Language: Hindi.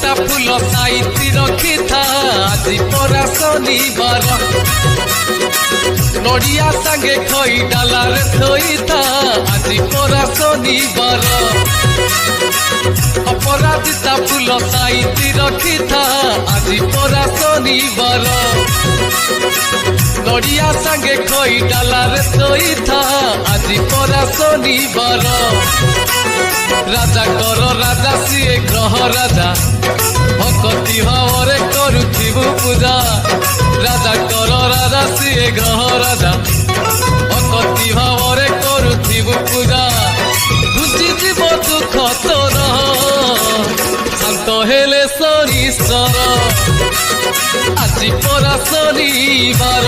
दिता फूल साइती रखी था आज परा शनिवार नड़िया संगे खई डालार थई था आज परा शनिवार अपराजिता फूल साइती रखी था आज परा शनिवार नड़िया संगे खई डालार थई था आज परा शनिवार राजा कर राजा सीए ग्रह राजा भक्ति भाव करुथिबु पूजा राजा कर राजा सीए ग्रह राजा भक्ति भाव करुथिबु पूजा बुझी जीव दुख तोर शांत हेले शनिश्चर आज परा शनिवार।